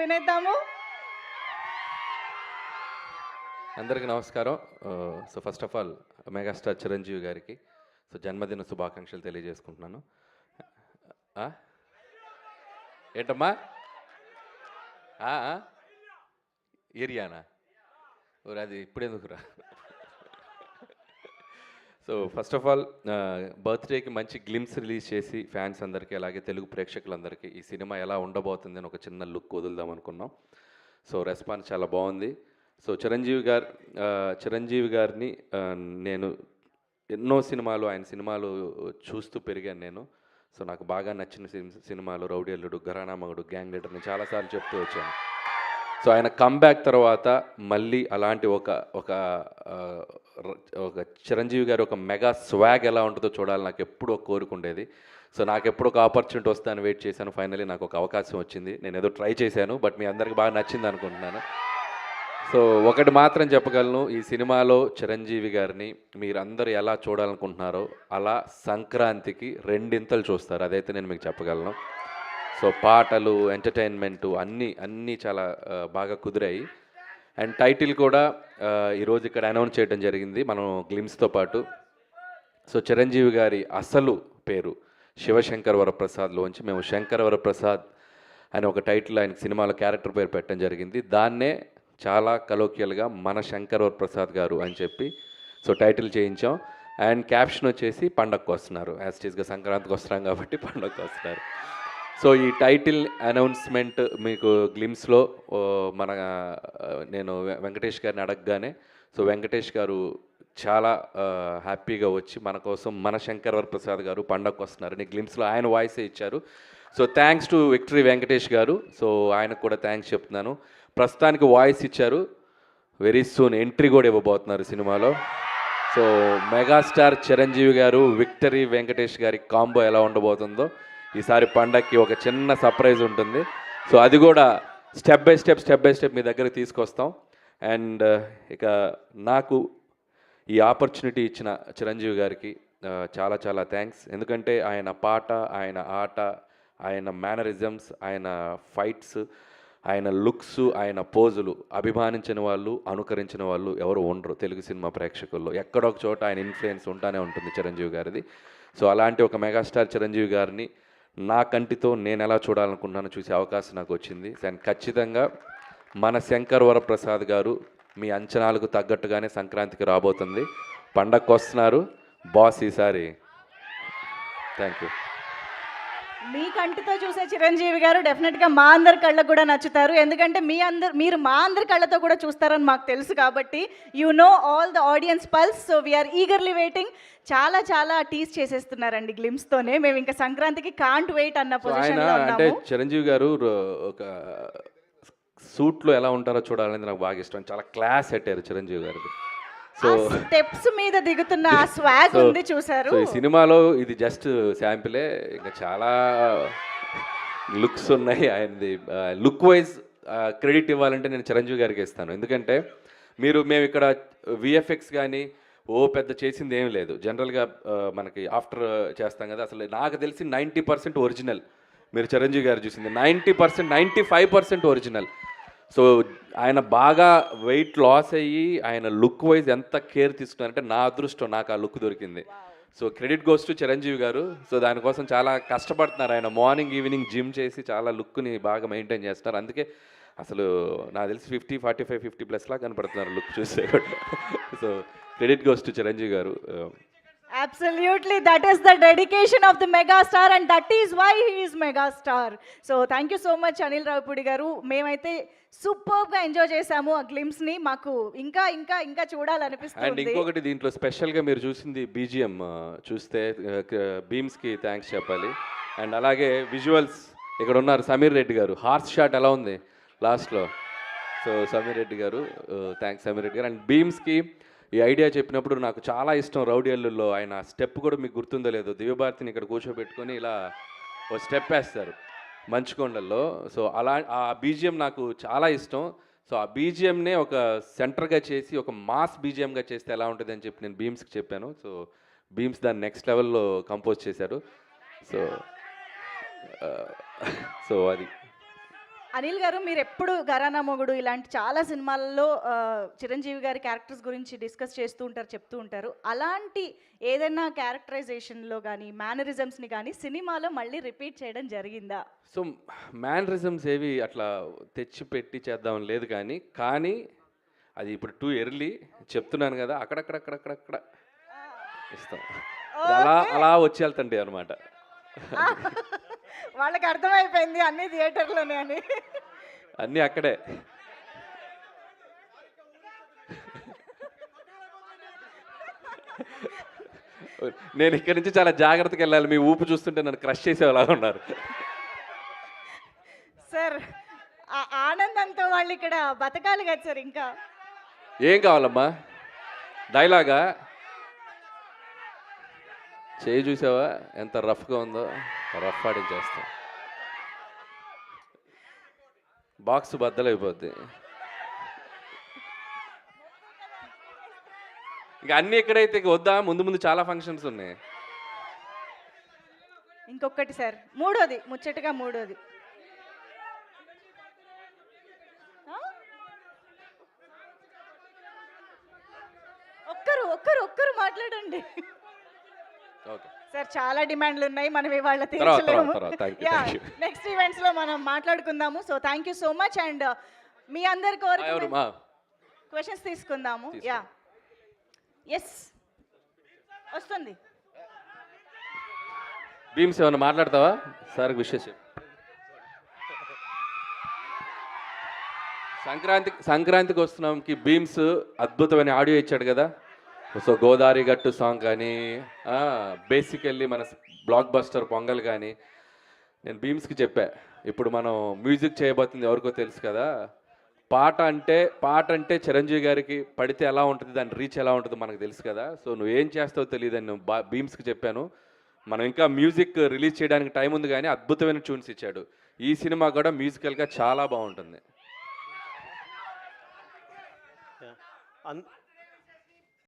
వినేద్దాము. అందరికీ నమస్కారం. So first of all megastar Chiranjeevi గారికి జన్మదిన శుభాకాంక్షలు తెలియజేసుకుంటున్నాను. ఏంటమ్మా ఏరియానా అది ఇప్పుడెందుకురా? సో ఫస్ట్ ఆఫ్ ఆల్ బర్త్డేకి మంచి గ్లిమ్స్ రిలీజ్ చేసి ఫ్యాన్స్ అందరికీ అలాగే తెలుగు ప్రేక్షకులందరికీ ఈ సినిమా ఎలా ఉండబోతుంది అని ఒక చిన్న లుక్ వదులుదాం అనుకున్నాం. సో రెస్పాన్స్ చాలా బాగుంది. సో చిరంజీవి గారిని నేను ఎన్నో సినిమాలు ఆయన సినిమాలు చూస్తూ పెరిగాను నేను. సో నాకు బాగా నచ్చిన సినిమాలు రౌడీ అల్లుడు, ఘరానా మగుడు, గ్యాంగ్ లీడర్ నేను చాలాసార్లు చెప్తూ వచ్చాను. సో ఆయన కమ్బ్యాక్ తర్వాత మళ్ళీ అలాంటి ఒక చిరంజీవి గారి ఒక మెగా స్వాగ్ ఎలా ఉంటుందో చూడాలి నాకు ఎప్పుడూ కోరుకుండేది. సో నాకు ఎప్పుడు ఒక ఆపర్చునిటీ వస్తాను వెయిట్ చేశాను. ఫైనలీ నాకు ఒక అవకాశం వచ్చింది. నేను ఏదో ట్రై చేశాను, బట్ మీ అందరికి బాగా నచ్చింది అనుకుంటున్నాను. సో ఒకటి మాత్రం చెప్పగలను, ఈ సినిమాలో చిరంజీవి గారిని మీరందరూ ఎలా చూడాలనుకుంటున్నారో అలా సంక్రాంతికి రెండింతలు చూస్తారు, అదైతే నేను మీకు చెప్పగలను. సో పాటలు, ఎంటర్టైన్మెంటు అన్నీ చాలా బాగా కుదిరాయి. అండ్ టైటిల్ కూడా ఈరోజు ఇక్కడ అనౌన్స్ చేయడం జరిగింది మనం గ్లిమ్స్తో పాటు. సో చిరంజీవి గారి అసలు పేరు శివశంకర్ వరప్రసాద్లోంచి మేము శంకర్ వరప్రసాద్ అని ఒక టైటిల్ ఆయన సినిమాలో క్యారెక్టర్ పేరు పెట్టడం జరిగింది. దాన్నే చాలా కలోకియల్గా మన శంకర్ వరప్రసాద్ గారు అని చెప్పి సో టైటిల్ చేయించాం. అండ్ క్యాప్షన్ వచ్చేసి పండగకు వస్తున్నారు, యాజ్ టీజ్గా సంక్రాంతికి వస్తున్నాం కాబట్టి పండగకు వస్తున్నారు. సో ఈ టైటిల్ అనౌన్స్మెంట్ మీకు గ్లిమ్స్లో నేను వెంకటేష్ గారిని అడగగానే సో వెంకటేష్ గారు చాలా హ్యాపీగా వచ్చి మన కోసం మన శంకర్ వరప్రసాద్ గారు పండగకు వస్తున్నారని గ్లిమ్స్లో ఆయన వాయిసే ఇచ్చారు. So thanks to victory Venkatesh గారు. సో ఆయనకు కూడా థ్యాంక్స్ చెప్తున్నాను. ప్రస్తుతానికి వాయిస్ ఇచ్చారు, వెరీ సూన్ ఎంట్రీ కూడా ఇవ్వబోతున్నారు సినిమాలో. సో మెగాస్టార్ చిరంజీవి గారు విక్టరీ వెంకటేష్ గారి కాంబో ఎలా ఉండబోతుందో ఈసారి పండగకి ఒక చిన్న సర్ప్రైజ్ ఉంటుంది. సో అది కూడా స్టెప్ బై స్టెప్ మీ దగ్గర తీసుకొస్తాం. అండ్ ఇక నాకు ఈ ఆపర్చునిటీ ఇచ్చిన చిరంజీవి గారికి చాలా థ్యాంక్స్. ఎందుకంటే ఆయన పాట, ఆయన ఆట, ఆయన మేనరిజమ్స్, ఆయన ఫైట్స్, ఆయన లుక్స్, ఆయన పోజులు అభిమానించిన వాళ్ళు, అనుకరించిన వాళ్ళు ఎవరు ఉండరు తెలుగు సినిమా ప్రేక్షకుల్లో. ఎక్కడొక చోట ఆయన ఇన్ఫ్లుయెన్స్ ఉంటానే ఉంటుంది చిరంజీవి గారిది. సో అలాంటి ఒక మెగాస్టార్ చిరంజీవి గారిని నా కంటితో నేను ఎలా చూడాలనుకున్నానో చూసే అవకాశం నాకు వచ్చింది. అండ్ ఖచ్చితంగా మన శంకర్ వరప్రసాద్ గారు మీ అంచనాలకు తగ్గట్టుగానే సంక్రాంతికి రాబోతుంది. పండగకు వస్తున్నారు బాస్ ఈసారి. Thank you. మీ కంటితో చూసే చిరంజీవి గారు డెఫినెట్గా మా అందరి కళ్ళకు కూడా నచ్చుతారు. ఎందుకంటే మీరు మా అందరి కళ్ళతో కూడా చూస్తారని మాకు తెలుసు కాబట్టి you know all the audience pulse. So we are eagerly waiting. చాలా టీస్ చేసేస్తున్నారండి గ్లిమ్స్తోనే. మేము ఇంకా సంక్రాంతికి కాంట్ వెయిట్ అన్న పొజిషన్లో ఉన్నాము. అంటే చిరంజీవి గారు ఒక సూట్లో ఎలా ఉంటారో చూడాలనేది నాకు బాగా ఇష్టం. చాలా క్లాస్ పెట్టారు చిరంజీవి గారు. సో స్టెప్స్ మీద దిగుతున్న ఆ స్వాగ్ ఉంది చూసారు. సో ఈ సినిమాలో ఇది జస్ట్ శాంపిలే, ఇంకా చాలా లుక్స్ ఉన్నాయి ఆయనది. లుక్ వైజ్ క్రెడిట్ ఇవ్వాలంటే నేను చిరంజీవి గారికి ఇస్తాను. ఎందుకంటే మేము ఇక్కడ విఎఫ్ఎక్స్ కానీ పెద్ద చేసింది ఏం లేదు. జనరల్గా మనకి ఆఫ్టర్ చేస్తాం కదా, అసలు నాకు తెలిసి 90% ఒరిజినల్. మీరు చిరంజీవి గారు చూసింది 90%, 95% ఒరిజినల్. సో ఆయన బాగా వెయిట్ లాస్ అయ్యి ఆయన లుక్ వైజ్ ఎంత కేర్ తీసుకున్నారంటే నా అదృష్టం, నాకు ఆ లుక్ దొరికింది. So credit goes to Chiranjeevi గారు. సో దానికోసం చాలా కష్టపడుతున్నారు ఆయన. మార్నింగ్ ఈవినింగ్ జిమ్ చేసి చాలా లుక్ని బాగా మెయింటైన్ చేస్తారు. అందుకే అసలు నాకు తెలిసి 50, 45, 50+ లా కనపడుతున్నారు లుక్ చూస్తే. So credit goes to Chiranjeevi గారు. Absolutely, that is the dedication of the megastar and that is why he is megastar. So thank you so much Anil Ravipudi garu. మేమైతే సూపర్ గా ఎంజాయ్ చేసాము ఆ గ్లిమ్స్ ని. మాకు ఇంకా చూడాలనిపిస్తుంది. అండ్ ఇంకొకటి దీంట్లో స్పెషల్ గా మీరు చూసింది బీజిఎం చూస్తే బీమ్స్ కి థ్యాంక్స్ చెప్పాలి. అండ్ అలాగే విజువల్స్ ఇక్కడ ఉన్నారు సమీర్ రెడ్డి గారు. హార్స్ షాట్ ఎలా ఉంది లాస్ట్లో. సో సమీర్ రెడ్డి గారు థ్యాంక్స్ సమీర్ రెడ్డి గారు. అండ్ బీమ్స్కి ఈ ఐడియా చెప్పినప్పుడు నాకు చాలా ఇష్టం. రౌడీ అల్లుల్లో ఆయన స్టెప్ కూడా మీకు గుర్తుందో లేదో, దివ్యభారతిని ఇక్కడ కూర్చోబెట్టుకొని ఇలా ఒక స్టెప్ వేస్తారు మంచుకొండల్లో. సో అలా ఆ బీజిఎం నాకు చాలా ఇష్టం. సో ఆ బీజిఎంనే ఒక సెంటర్గా చేసి ఒక మాస్ బీజిఎంగా చేస్తే ఎలా ఉంటుంది అని చెప్పి నేను బీమ్స్కి చెప్పాను. సో బీమ్స్ దాన్ని నెక్స్ట్ లెవెల్లో కంపోజ్ చేశారు. సో అది అనిల్ గారు మీరు ఎప్పుడు ఘరానా మొగుడు ఇలాంటి చాలా సినిమాల్లో చిరంజీవి గారి క్యారెక్టర్స్ గురించి డిస్కస్ చేస్తూ ఉంటారు, చెప్తూ ఉంటారు. అలాంటి ఏదైనా క్యారెక్టరైజేషన్లో కానీ మేనరిజమ్స్ని కానీ సినిమాలో మళ్ళీ రిపీట్ చేయడం జరిగిందా? సో మ్యానరిజమ్స్ ఏవి అట్లా తెచ్చి పెట్టి చేద్దాం లేదు కానీ అది ఇప్పుడు టూ ఎర్లీ చెప్తున్నాను కదా, అక్కడక్కడక్కడక్కడక్కడ ఇస్తాం. అలా వచ్చి వెళ్తండి అనమాట. వాళ్ళకి అర్థమైపోయింది అన్ని థియేటర్లోనే అని. అన్నీ అక్కడే. నేను ఇక్కడి నుంచి చాలా జాగ్రత్తగా వెళ్ళాలి, మీ ఊపు చూస్తుంటే నన్ను క్రష్ చేసేలా ఉన్నారు. సార్ ఆనందంతో వాళ్ళు ఇక్కడ బతకాలి కదా సార్. ఇంకా ఏం కావాలమ్మా? డైలాగా? చేయి చూసావా ఎంత రఫ్గా ఉందో? రఫ్ ఆడించేస్తాం, బాక్స్ బద్దలైపోద్ది. ఇక అన్నీ ఎక్కడైతే ఇక వద్దా, ముందు చాలా ఫంక్షన్స్ ఉన్నాయి. ఇంకొకటి సార్, మూడోది ముచ్చటగా మూడోది. ఒక్కరు మాట్లాడండి ఓకే సార్. చాలా డిమాండ్లు ఉన్నాయి, మనం ఇవాళ తీర్చలేము. Thank you. నెక్స్ట్ ఈవెంట్స్ లో మనం మాట్లాడుకుందాము. So thank you so much. And మీ అందరి కోరిక క్వశ్చన్స్ తీసుకుందాము. యా ఎస్ వస్తుంది. భీమ్స్ ఏమన్నా మాట్లాడతావా? సార్ విషయం సంక్రాంతికి వస్తున్నాంకి భీమ్స్ అద్భుతమైన ఆడియో ఇచ్చాడు కదా. సో గోదావరి గట్టు సాంగ్ కానీ బేసికల్లీ మన బ్లాక్ బస్టర్ పొంగల్ కానీ, నేను భీమ్స్కి చెప్పా ఇప్పుడు మనం మ్యూజిక్ చేయబోతుంది ఎవరికో తెలుసు కదా. పాట అంటే చిరంజీవి గారికి పడితే ఎలా ఉంటుంది, దాని రీచ్ ఎలా ఉంటుందో మనకు తెలుసు కదా. సో నువ్వేం చేస్తావో తెలియదని నేను భీమ్స్కి చెప్పాను. మనం ఇంకా మ్యూజిక్ రిలీజ్ చేయడానికి టైం ఉంది కానీ అద్భుతమైన ట్యూన్స్ ఇచ్చాడు. ఈ సినిమా కూడా మ్యూజికల్గా చాలా బాగుంటుంది.